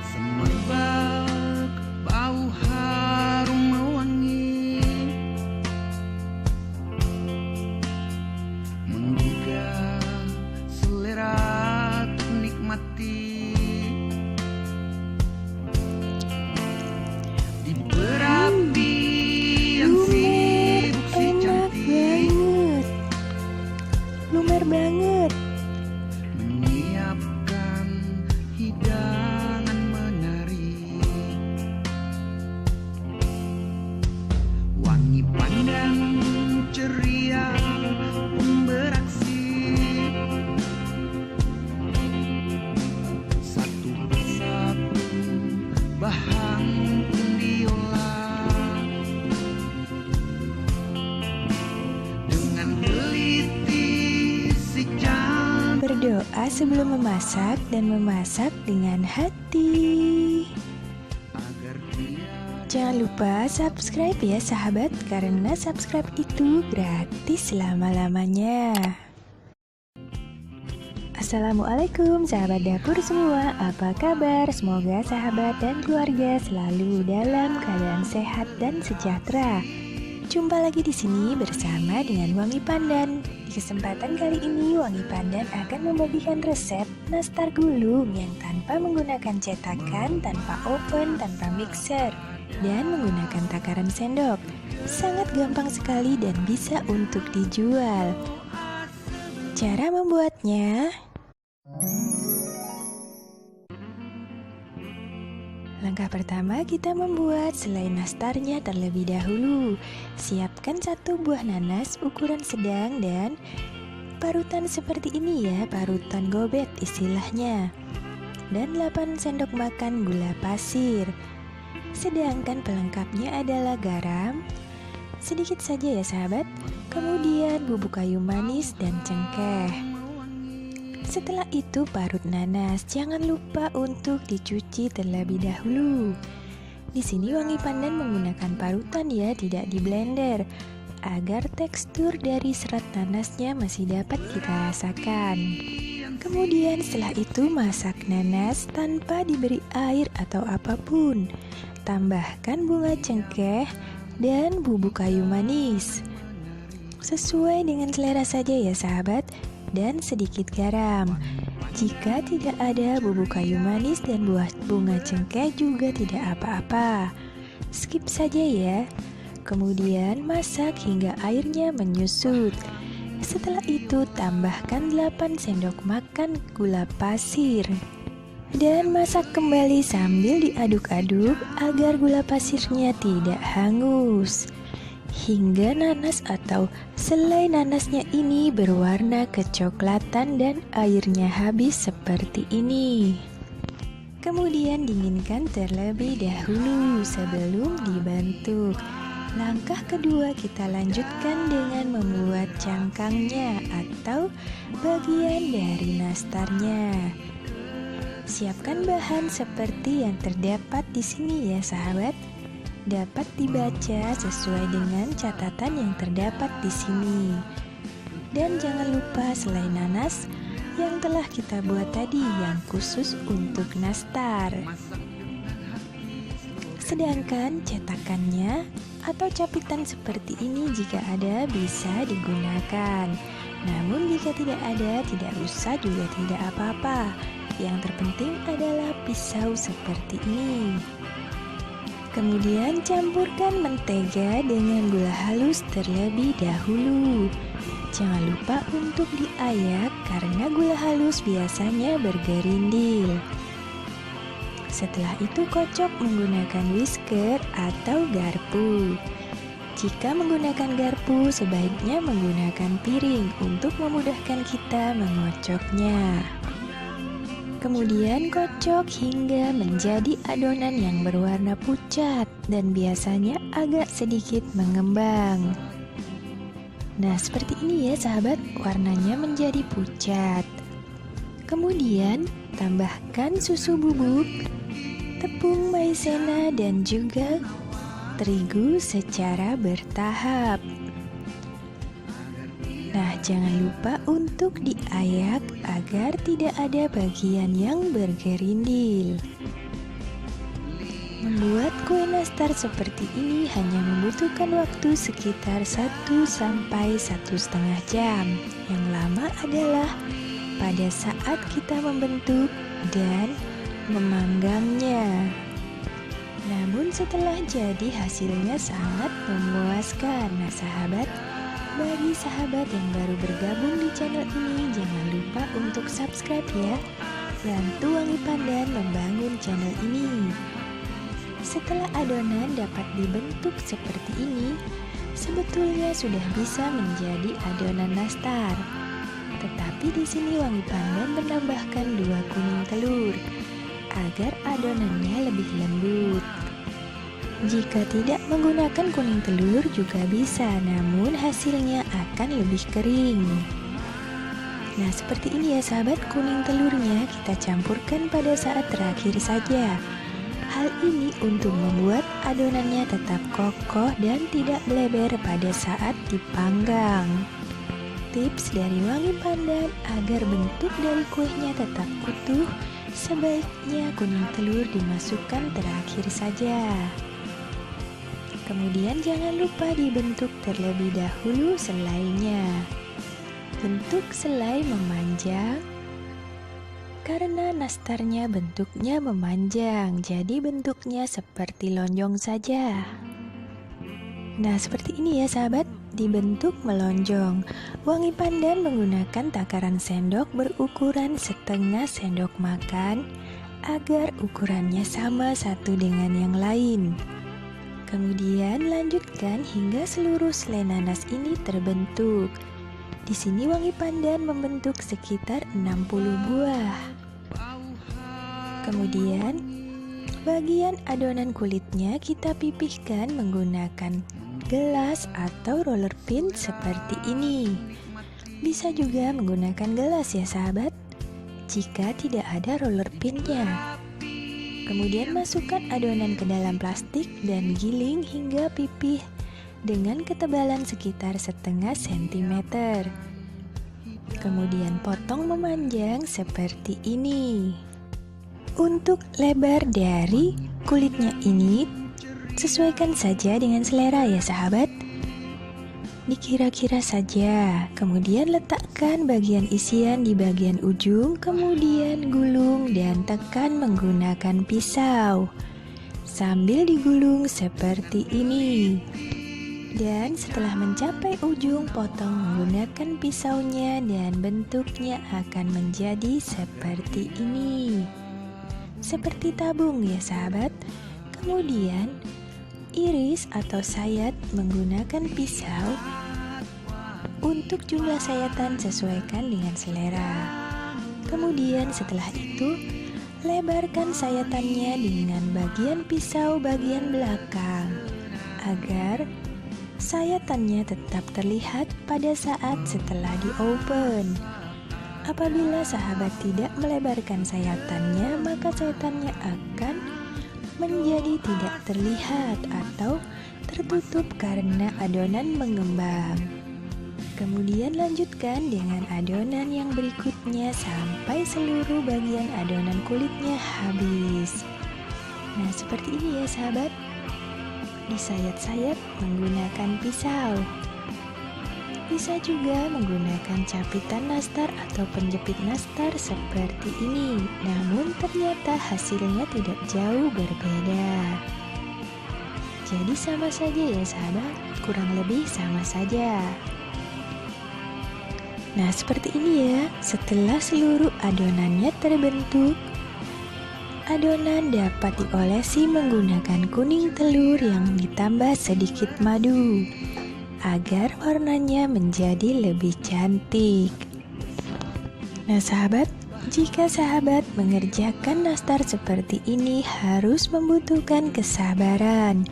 Semerbak bau harum mewangi, menggugah selera untuk nikmati. Di berapi yang sibuk si cantik, lumer banget. menyiapkan hidangan menarik. Wangi pandan ceria pun beraksi, satu persatu bahan pun diolah dengan teliti si cantik. Berdoa sebelum memasak dan memasak dengan hati. Agar dia Jangan lupa subscribe ya sahabat, karena subscribe itu gratis selama-lamanya. Assalamualaikum sahabat dapur semua, apa kabar? Semoga sahabat dan keluarga selalu dalam keadaan sehat dan sejahtera. Jumpa lagi di sini bersama dengan Wangi Pandan. Di kesempatan kali ini Wangi Pandan akan membagikan resep nastar gulung yang tanpa menggunakan cetakan, tanpa oven, tanpa mixer, dan menggunakan takaran sendok. Sangat gampang sekali dan bisa untuk dijual. Cara membuatnya: langkah pertama, kita membuat selai nastarnya terlebih dahulu. Siapkan 1 buah nanas ukuran sedang dan parutan seperti ini ya, parutan gobet istilahnya. Dan 8 sendok makan gula pasir. Sedangkan pelengkapnya adalah garam, sedikit saja ya sahabat. Kemudian bubuk kayu manis dan cengkeh. Setelah itu parut nanas, jangan lupa untuk dicuci terlebih dahulu. Di sini Wangi Pandan menggunakan parutan ya, tidak di blender, agar tekstur dari serat nanasnya masih dapat kita rasakan. Kemudian setelah itu masak nanas tanpa diberi air atau apapun. Tambahkan bunga cengkeh dan bubuk kayu manis. Sesuai dengan selera saja ya sahabat, dan sedikit garam. Jika tidak ada bubuk kayu manis dan buah bunga cengkeh juga tidak apa-apa, skip saja ya. Kemudian masak hingga airnya menyusut. Setelah itu tambahkan 8 sendok makan gula pasir dan masak kembali sambil diaduk-aduk agar gula pasirnya tidak hangus, hingga nanas atau selai nanasnya ini berwarna kecoklatan dan airnya habis seperti ini. Kemudian dinginkan terlebih dahulu sebelum dibentuk. Langkah kedua, kita lanjutkan dengan membuat cangkangnya atau bagian dari nastarnya. Siapkan bahan seperti yang terdapat di sini ya sahabat. Dapat dibaca sesuai dengan catatan yang terdapat di sini. Dan jangan lupa selai nanas yang telah kita buat tadi yang khusus untuk nastar. Sedangkan cetakannya atau capitan seperti ini jika ada bisa digunakan. Namun jika tidak ada, tidak usah juga tidak apa-apa. Yang terpenting adalah pisau seperti ini. Kemudian campurkan mentega dengan gula halus terlebih dahulu. Jangan lupa untuk diayak karena gula halus biasanya bergerindil. Setelah itu kocok menggunakan whisker atau garpu. Jika menggunakan garpu, sebaiknya menggunakan piring untuk memudahkan kita mengocoknya. Kemudian kocok hingga menjadi adonan yang berwarna pucat dan biasanya agak sedikit mengembang. Nah, seperti ini ya sahabat, warnanya menjadi pucat. Kemudian tambahkan susu bubuk, tepung maizena dan juga terigu secara bertahap. Nah, jangan lupa untuk diayak agar tidak ada bagian yang bergerindil. Membuat kue nastar seperti ini hanya membutuhkan waktu sekitar 1 sampai 1,5 jam. Yang lama adalah pada saat kita membentuk dan memanggangnya. Namun setelah jadi hasilnya sangat memuaskan. Nah sahabat, bagi sahabat yang baru bergabung di channel ini, jangan lupa untuk subscribe ya. Bantu Wangi Pandan membangun channel ini. Setelah adonan dapat dibentuk seperti ini, sebetulnya sudah bisa menjadi adonan nastar. Tetapi di sini Wangi Pandan menambahkan 2 kuning telur agar adonannya lebih lembut. Jika tidak menggunakan kuning telur juga bisa, namun hasilnya akan lebih kering. Nah seperti ini ya sahabat, kuning telurnya kita campurkan pada saat terakhir saja. Hal ini untuk membuat adonannya tetap kokoh dan tidak melebar pada saat dipanggang. Tips dari Wangi Pandan agar bentuk dari kuenya tetap utuh, sebaiknya kuning telur dimasukkan terakhir saja. Kemudian jangan lupa dibentuk terlebih dahulu selainya. Bentuk selai memanjang karena nastarnya bentuknya memanjang, jadi bentuknya seperti lonjong saja. Nah seperti ini ya sahabat, dibentuk melonjong. Wangi Pandan menggunakan takaran sendok berukuran setengah sendok makan agar ukurannya sama satu dengan yang lain. Kemudian lanjutkan hingga seluruh selai nanas ini terbentuk. Di sini Wangi Pandan membentuk sekitar 60 buah. Kemudian bagian adonan kulitnya kita pipihkan menggunakan gelas atau roller pin seperti ini. Bisa juga menggunakan gelas ya sahabat, jika tidak ada roller pinnya. Kemudian masukkan adonan ke dalam plastik dan giling hingga pipih dengan ketebalan sekitar setengah sentimeter. Kemudian potong memanjang seperti ini. Untuk lebar dari kulitnya ini, sesuaikan saja dengan selera ya sahabat. Dikira-kira saja. Kemudian letakkan bagian isian di bagian ujung, kemudian gulung dan tekan menggunakan pisau sambil digulung seperti ini. Dan setelah mencapai ujung, potong menggunakan pisaunya dan bentuknya akan menjadi seperti ini. Seperti tabung ya sahabat. Kemudian iris atau sayat menggunakan pisau. Untuk jumlah sayatan sesuaikan dengan selera. Kemudian setelah itu lebarkan sayatannya dengan bagian pisau bagian belakang agar sayatannya tetap terlihat pada saat setelah di-open. Apabila sahabat tidak melebarkan sayatannya, maka sayatannya akan menjadi tidak terlihat atau tertutup karena adonan mengembang. Kemudian lanjutkan dengan adonan yang berikutnya sampai seluruh bagian adonan kulitnya habis. Nah seperti ini ya sahabat. Disayat-sayat menggunakan pisau. Bisa juga menggunakan capitan nastar atau penjepit nastar seperti ini. Namun ternyata hasilnya tidak jauh berbeda. Jadi sama saja ya sahabat, kurang lebih sama saja. Nah seperti ini ya, setelah seluruh adonannya terbentuk, adonan dapat diolesi menggunakan kuning telur yang ditambah sedikit madu agar warnanya menjadi lebih cantik. Nah sahabat, jika sahabat mengerjakan nastar seperti ini harus membutuhkan kesabaran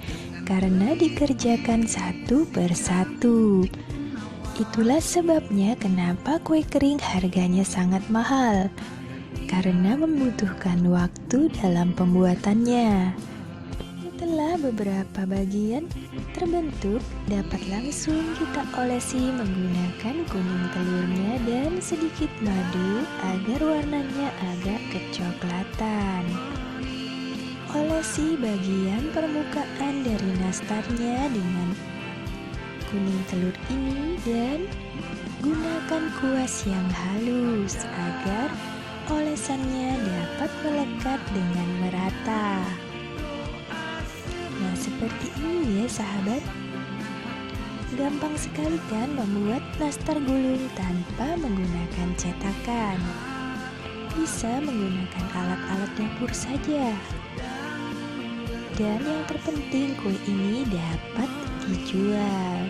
karena dikerjakan satu persatu. Itulah sebabnya kenapa kue kering harganya sangat mahal, karena membutuhkan waktu dalam pembuatannya. Setelah beberapa bagian terbentuk, dapat langsung kita olesi menggunakan kuning telurnya dan sedikit madu agar warnanya agak kecoklatan. Olesi bagian permukaan dari nastarnya dengan kuning telur ini dan gunakan kuas yang halus agar olesannya dapat melekat dengan merata. Nah, seperti ini ya sahabat. Gampang sekali kan membuat nastar gulung tanpa menggunakan cetakan. Bisa menggunakan alat-alat dapur saja. Dan yang terpenting kue ini dapat dijual.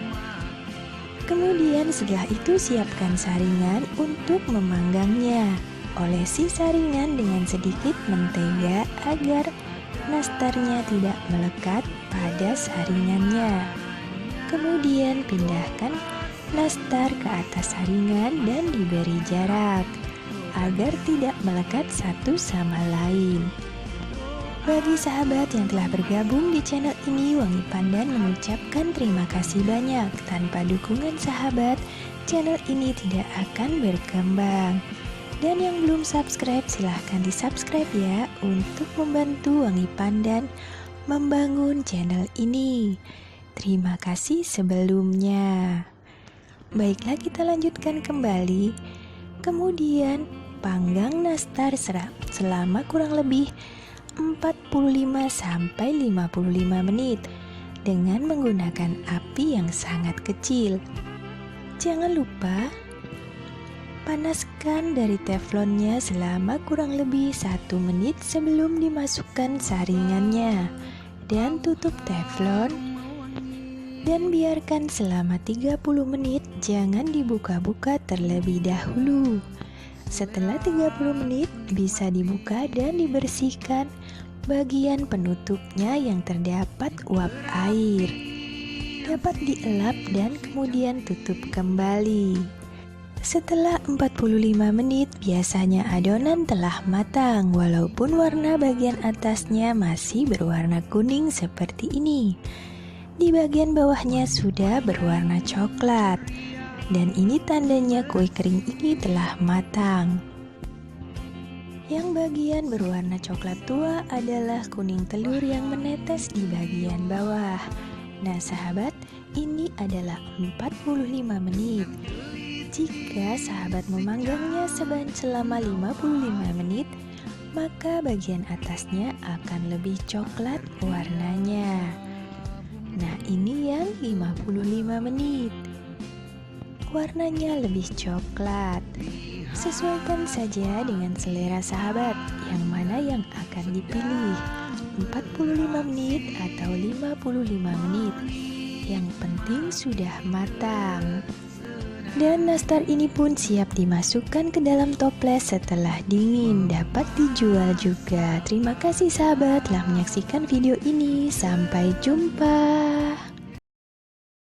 Kemudian setelah itu siapkan saringan untuk memanggangnya. Olesi saringan dengan sedikit mentega agar nastarnya tidak melekat pada saringannya. Kemudian pindahkan nastar ke atas saringan dan diberi jarak agar tidak melekat satu sama lain. Bagi sahabat yang telah bergabung di channel ini, Wangi Pandan mengucapkan terima kasih banyak. Tanpa dukungan sahabat, channel ini tidak akan berkembang. Dan yang belum subscribe, silahkan di subscribe ya, untuk membantu Wangi Pandan membangun channel ini. Terima kasih sebelumnya. Baiklah, kita lanjutkan kembali. Kemudian panggang nastar selama kurang lebih 45-55 menit dengan menggunakan api yang sangat kecil. Jangan lupa panaskan dari teflonnya selama kurang lebih 1 menit sebelum dimasukkan saringannya, dan tutup teflon dan biarkan selama 30 menit. Jangan dibuka-buka terlebih dahulu. Setelah 30 menit bisa dibuka dan dibersihkan bagian penutupnya yang terdapat uap air. Dapat dielap dan kemudian tutup kembali. Setelah 45 menit biasanya adonan telah matang walaupun warna bagian atasnya masih berwarna kuning seperti ini. Di bagian bawahnya sudah berwarna coklat. Dan ini tandanya kue kering ini telah matang. Yang bagian berwarna coklat tua adalah kuning telur yang menetes di bagian bawah. Nah sahabat, ini adalah 45 menit. Jika sahabat memanggangnya selama 55 menit, maka bagian atasnya akan lebih coklat warnanya. Nah ini yang 55 menit. Warnanya lebih coklat. Sesuaikan saja dengan selera sahabat yang mana yang akan dipilih, 45 menit atau 55 menit. Yang penting sudah matang. Dan nastar ini pun siap dimasukkan ke dalam toples setelah dingin, dapat dijual juga. Terima kasih sahabat telah menyaksikan video ini. Sampai jumpa.